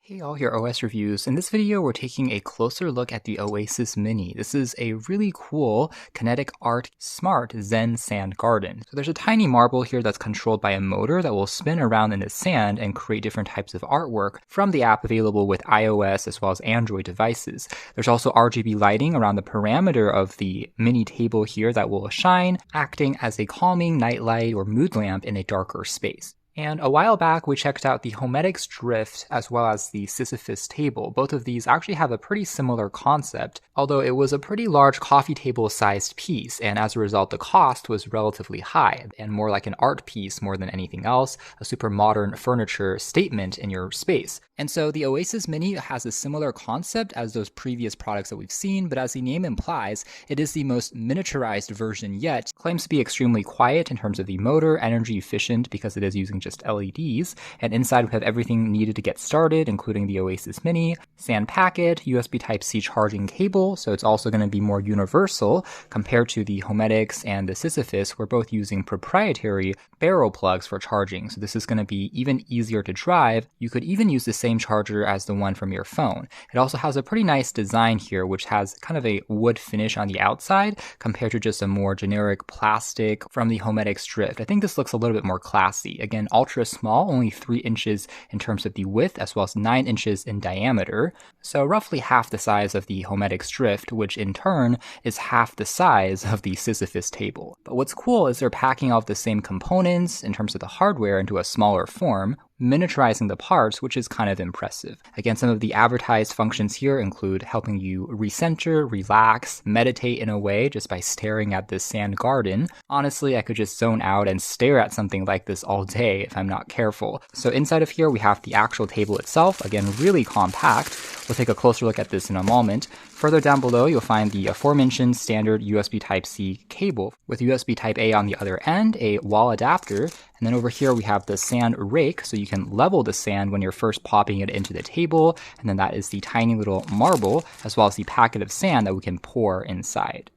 Hey all, here OS Reviews. In this video, we're taking a closer look at the Oasis Mini. This is a really cool Kinetic Art Smart Zen Sand Garden. So there's a tiny marble here that's controlled by a motor that will spin around in the sand and create different types of artwork from the app available with iOS as well as Android devices. There's also RGB lighting around the perimeter of the mini table here that will shine, acting as a calming nightlight or mood lamp in a darker space. And a while back, we checked out the Homedics Drift as well as the Sisyphus table. Both of these actually have a pretty similar concept, although it was a pretty large coffee table-sized piece, and as a result, the cost was relatively high, and more like an art piece more than anything else, a super modern furniture statement in your space. And so the Oasis Mini has a similar concept as those previous products that we've seen, but as the name implies, it is the most miniaturized version yet. Claims to be extremely quiet in terms of the motor, energy efficient because it is using just LEDs, and inside we have everything needed to get started, including the Oasis Mini, sand packet, USB Type-C charging cable, so it's also going to be more universal compared to the Homedics and the Sisyphus. We're both using proprietary barrel plugs for charging, so this is going to be even easier to drive. You could even use the same charger as the one from your phone. It also has a pretty nice design here, which has kind of a wood finish on the outside compared to just a more generic plastic from the Homedics Drift. I think this looks a little bit more classy. Again, ultra small, only 3 inches in terms of the width, as well as 9 inches in diameter. So roughly half the size of the Homedics Drift, which in turn is half the size of the Sisyphus table. But what's cool is they're packing all of the same components in terms of the hardware into a smaller form, miniaturizing the parts, which is kind of impressive. Again, some of the advertised functions here include helping you recenter, relax, meditate in a way just by staring at this sand garden. Honestly, I could just zone out and stare at something like this all day if I'm not careful. So inside of here, we have the actual table itself, again, really compact. We'll take a closer look at this in a moment. Further down below, you'll find the aforementioned standard USB Type-C cable with USB Type-A on the other end, a wall adapter, and then over here we have the sand rake, so you can level the sand when you're first popping it into the table, and then that is the tiny little marble, as well as the packet of sand that we can pour inside.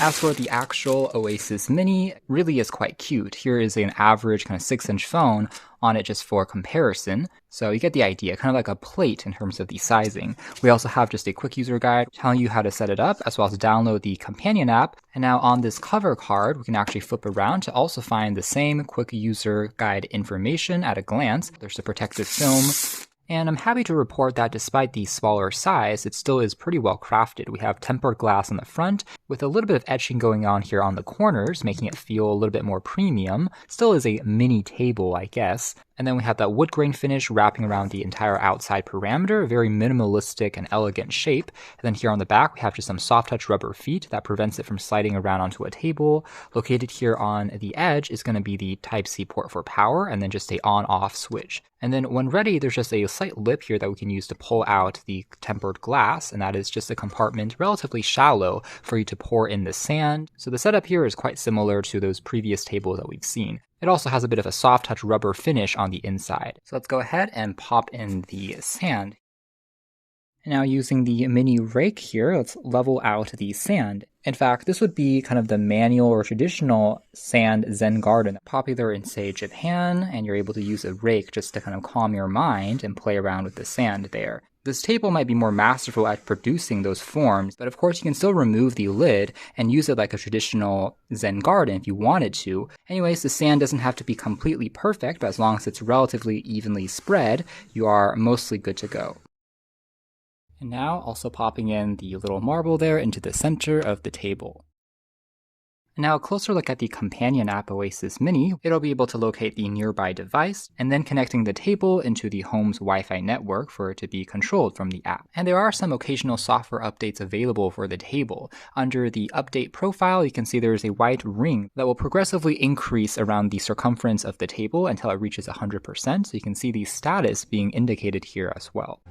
As for the actual Oasis Mini, it really is quite cute. Here is an average kind of 6-inch phone on it just for comparison. So you get the idea, kind of like a plate in terms of the sizing. We also have just a quick user guide telling you how to set it up, as well as download the companion app. And now on this cover card, we can actually flip around to also find the same quick user guide information at a glance. There's the protective film. And I'm happy to report that despite the smaller size, it still is pretty well crafted. We have tempered glass on the front, with a little bit of etching going on here on the corners, making it feel a little bit more premium. Still is a mini table, I guess. And then we have that wood grain finish wrapping around the entire outside parameter, a very minimalistic and elegant shape. And then here on the back, we have just some soft touch rubber feet that prevents it from sliding around onto a table. Located here on the edge is going to be the Type-C port for power, and then just a on-off switch. And then when ready, there's just a slight lip here that we can use to pull out the tempered glass, and that is just a compartment relatively shallow for you to pour in the sand. So the setup here is quite similar to those previous tables that we've seen. It also has a bit of a soft touch rubber finish on the inside. So let's go ahead and pop in the sand. Now using the mini rake here, let's level out the sand. In fact, this would be kind of the manual or traditional sand Zen garden, popular in, say, Japan, and you're able to use a rake just to kind of calm your mind and play around with the sand there. This table might be more masterful at producing those forms, but of course you can still remove the lid and use it like a traditional Zen garden if you wanted to. Anyways, the sand doesn't have to be completely perfect, but as long as it's relatively evenly spread, you are mostly good to go. And now also popping in the little marble there into the center of the table. Now a closer look at the companion app Oasis Mini, it'll be able to locate the nearby device and then connecting the table into the home's Wi-Fi network for it to be controlled from the app. And there are some occasional software updates available for the table. Under the update profile, you can see there's a white ring that will progressively increase around the circumference of the table until it reaches 100%. So you can see the status being indicated here as well.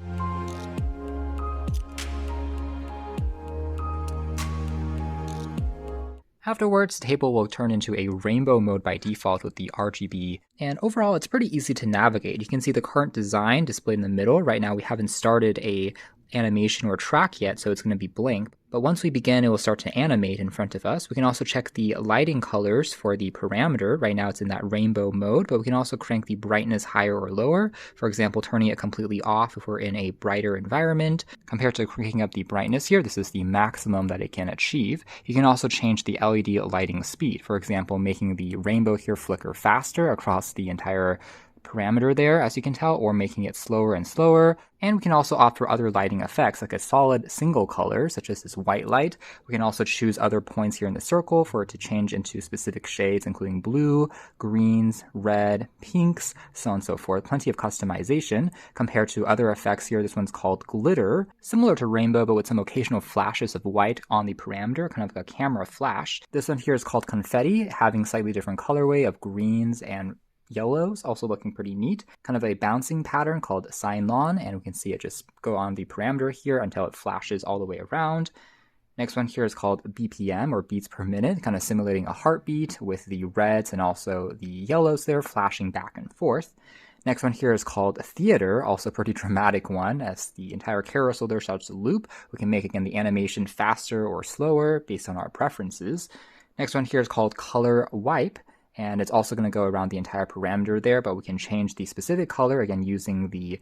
Afterwards, the table will turn into a rainbow mode by default with the RGB, and overall it's pretty easy to navigate. You can see the current design displayed in the middle. Right now we haven't started a animation or track yet, so it's going to be blank. But once we begin, it will start to animate in front of us. We can also check the lighting colors for the parameter. Right now it's in that rainbow mode, but we can also crank the brightness higher or lower. For example, turning it completely off if we're in a brighter environment. Compared to cranking up the brightness here, this is the maximum that it can achieve. You can also change the LED lighting speed. For example, making the rainbow here flicker faster across the entire parameter there, as you can tell, or making it slower and slower. And we can also opt for other lighting effects, like a solid single color, such as this white light. We can also choose other points here in the circle for it to change into specific shades, including blue, greens, red, pinks, so on and so forth. Plenty of customization. Compared to other effects here, this one's called glitter, similar to rainbow, but with some occasional flashes of white on the parameter, kind of like a camera flash. This one here is called confetti, having slightly different colorway of greens and yellows, also looking pretty neat. Kind of a bouncing pattern called sine lawn, and we can see it just go on the parameter here until it flashes all the way around. Next one here is called BPM, or beats per minute, kind of simulating a heartbeat with the reds and also the yellows there flashing back and forth. Next one here is called theater, also a pretty dramatic one, as the entire carousel there starts to loop. We can make, again, the animation faster or slower based on our preferences. Next one here is called color wipe, and it's also going to go around the entire parameter there, but we can change the specific color, again, using the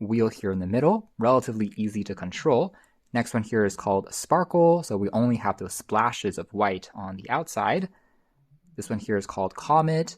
wheel here in the middle. Relatively easy to control. Next one here is called sparkle, so we only have those splashes of white on the outside. This one here is called comet,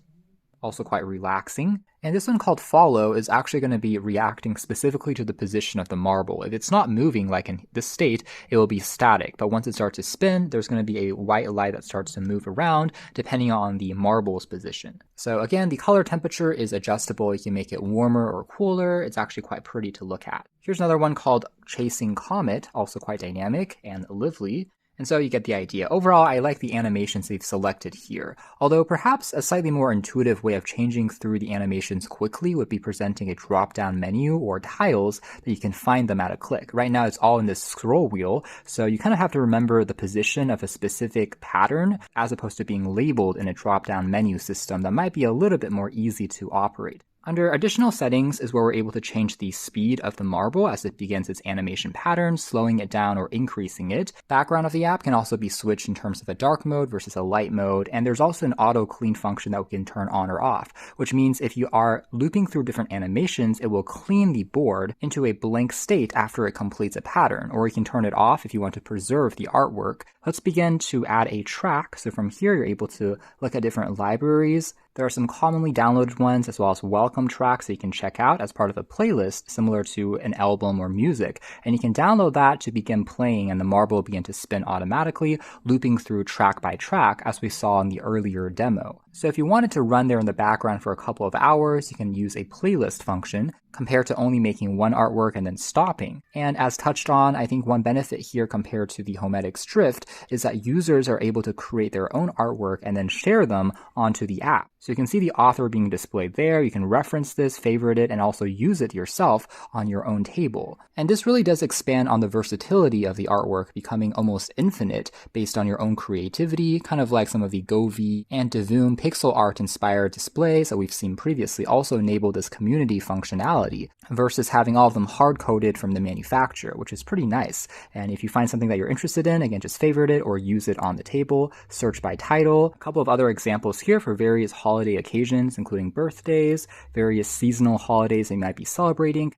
also quite relaxing. And this one called follow is actually going to be reacting specifically to the position of the marble. If it's not moving like in this state, it will be static. But once it starts to spin, there's going to be a white light that starts to move around depending on the marble's position. So again, the color temperature is adjustable. You can make it warmer or cooler. It's actually quite pretty to look at. Here's another one called Chasing Comet, also quite dynamic and lively. And so you get the idea. Overall, I like the animations they've selected here, although perhaps a slightly more intuitive way of changing through the animations quickly would be presenting a drop-down menu or tiles that you can find them at a click. Right now, it's all in this scroll wheel, so you kind of have to remember the position of a specific pattern as opposed to being labeled in a drop-down menu system that might be a little bit more easy to operate. Under additional settings is where we're able to change the speed of the marble as it begins its animation pattern, slowing it down or increasing it. Background of the app can also be switched in terms of a dark mode versus a light mode, and there's also an auto clean function that we can turn on or off, which means if you are looping through different animations, it will clean the board into a blank state after it completes a pattern, or you can turn it off if you want to preserve the artwork. Let's begin to add a track. So from here, you're able to look at different libraries. There are some commonly downloaded ones as well as welcome tracks that you can check out as part of a playlist similar to an album or music. And you can download that to begin playing and the marble will begin to spin automatically, looping through track by track as we saw in the earlier demo. So if you wanted to run there in the background for a couple of hours, you can use a playlist function compared to only making one artwork and then stopping. And as touched on, I think one benefit here compared to the Homedics Drift is that users are able to create their own artwork and then share them onto the app. So you can see the author being displayed there. You can reference this, favorite it, and also use it yourself on your own table. And this really does expand on the versatility of the artwork, becoming almost infinite based on your own creativity, kind of like some of the Govee and Devoom pixel art inspired displays that we've seen previously also enable this community functionality versus having all of them hard-coded from the manufacturer, which is pretty nice. And if you find something that you're interested in, again, just favorite it or use it on the table, search by title. A couple of other examples here for various holiday occasions, including birthdays, various seasonal holidays they might be celebrating.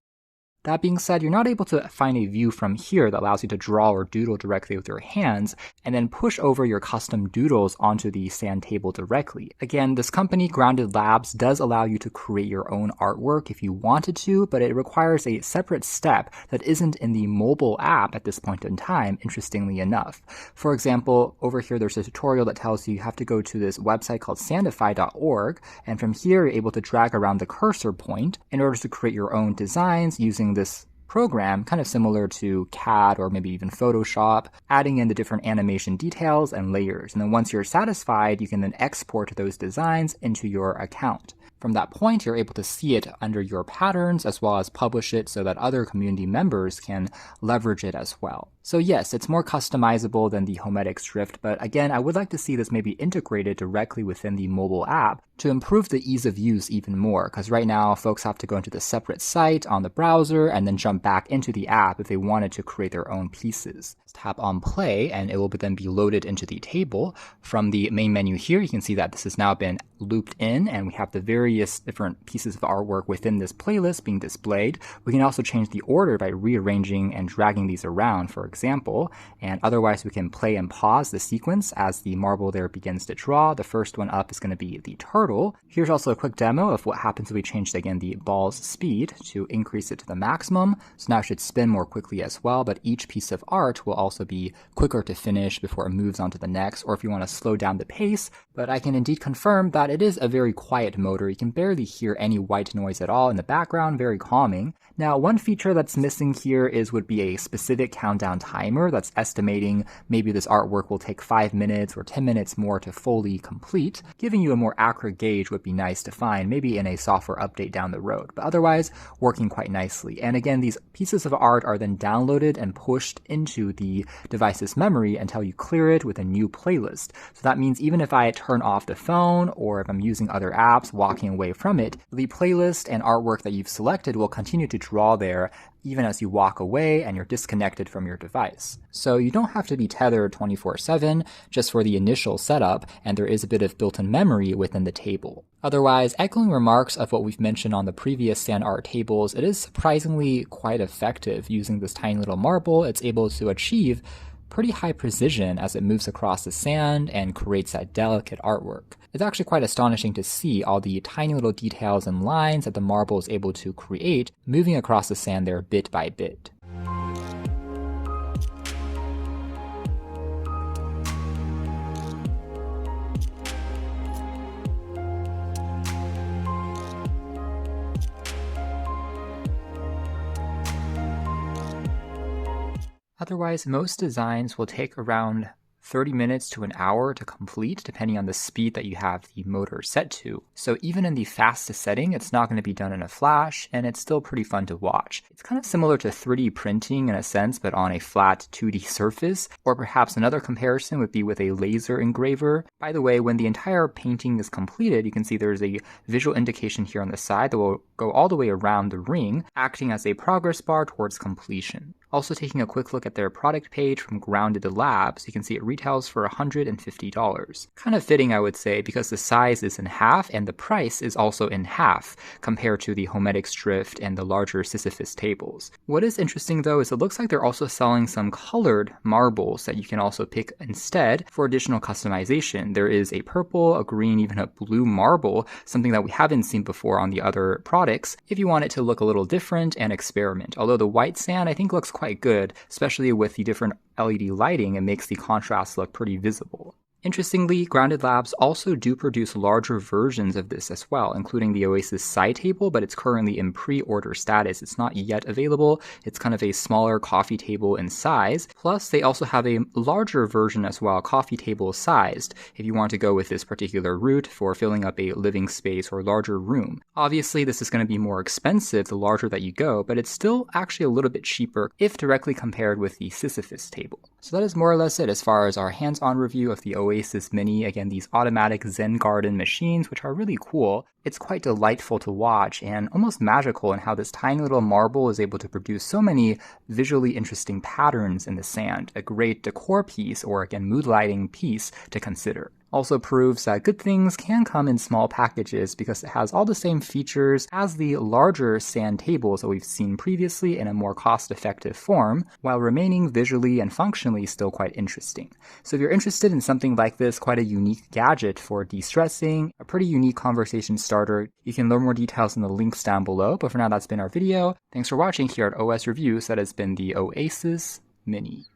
That being said, you're not able to find a view from here that allows you to draw or doodle directly with your hands and then push over your custom doodles onto the sand table directly. Again, this company, Grounded Labs, does allow you to create your own artwork if you wanted to, but it requires a separate step that isn't in the mobile app at this point in time, interestingly enough. For example, over here there's a tutorial that tells you have to go to this website called sandify.org, and from here you're able to drag around the cursor point in order to create your own designs using this program, kind of similar to CAD or maybe even Photoshop, adding in the different animation details and layers. And then once you're satisfied, you can then export those designs into your account. From that point, you're able to see it under your patterns as well as publish it so that other community members can leverage it as well. So yes, it's more customizable than the Homedics Drift, but again, I would like to see this maybe integrated directly within the mobile app to improve the ease of use even more, because right now folks have to go into the separate site on the browser and then jump back into the app if they wanted to create their own pieces. Tap on play and it will then be loaded into the table. From the main menu here, you can see that this has now been looped in and we have the various different pieces of artwork within this playlist being displayed. We can also change the order by rearranging and dragging these around, for example, and otherwise we can play and pause the sequence as the marble there begins to draw. The first one up is going to be the turtle. Here's also a quick demo of what happens if we change again the ball's speed to increase it to the maximum. So now it should spin more quickly as well, but each piece of art will also be quicker to finish before it moves on to the next, or if you want to slow down the pace. But I can indeed confirm that it is a very quiet motor. You can barely hear any white noise at all in the background, very calming. Now, one feature that's missing here would be a specific countdown timer that's estimating maybe this artwork will take 5 minutes or 10 minutes more to fully complete. Giving you a more accurate gauge would be nice to find, maybe in a software update down the road, but otherwise working quite nicely. And again, these pieces of art are then downloaded and pushed into the device's memory until you clear it with a new playlist. So that means even if I turn off the phone or if I'm using other apps, walking away from it, the playlist and artwork that you've selected will continue to draw there even as you walk away and you're disconnected from your device. So you don't have to be tethered 24/7 just for the initial setup, and there is a bit of built-in memory within the table. Otherwise, echoing remarks of what we've mentioned on the previous sand art tables, it is surprisingly quite effective using this tiny little marble. It's able to achieve pretty high precision as it moves across the sand and creates that delicate artwork. It's actually quite astonishing to see all the tiny little details and lines that the marble is able to create moving across the sand there bit by bit. Otherwise, most designs will take around 30 minutes to an hour to complete, depending on the speed that you have the motor set to. So even in the fastest setting, it's not going to be done in a flash, and it's still pretty fun to watch. It's kind of similar to 3D printing in a sense, but on a flat 2D surface, or perhaps another comparison would be with a laser engraver. By the way, when the entire painting is completed, you can see there's a visual indication here on the side that will go all the way around the ring, acting as a progress bar towards completion. Also taking a quick look at their product page from Grounded Labs, you can see it retails for $150. Kind of fitting, I would say, because the size is in half and the price is also in half compared to the Homedics Drift and the larger Sisyphus tables. What is interesting though is it looks like they're also selling some colored marbles that you can also pick instead for additional customization. There is a purple, a green, even a blue marble, something that we haven't seen before on the other products, if you want it to look a little different and experiment. Although the white sand I think looks quite good, especially with the different LED lighting. It makes the contrast look pretty visible. Interestingly, Grounded Labs also do produce larger versions of this as well, including the Oasis side table, but it's currently in pre-order status. It's not yet available. It's kind of a smaller coffee table in size. Plus, they also have a larger version as well, coffee table sized, if you want to go with this particular route for filling up a living space or larger room. Obviously, this is going to be more expensive the larger that you go, but it's still actually a little bit cheaper if directly compared with the Sisyphus table. So that is more or less it as far as our hands-on review of the Oasis Mini. Again, these automatic Zen garden machines, which are really cool. It's quite delightful to watch and almost magical in how this tiny little marble is able to produce so many visually interesting patterns in the sand. A great decor piece, or again, mood lighting piece to consider. Also proves that good things can come in small packages because it has all the same features as the larger sand tables that we've seen previously in a more cost-effective form, while remaining visually and functionally still quite interesting. So if you're interested in something like this, quite a unique gadget for de-stressing, a pretty unique conversation starter, you can learn more details in the links down below. But for now, that's been our video. Thanks for watching here at OS Reviews. That has been the Oasis Mini.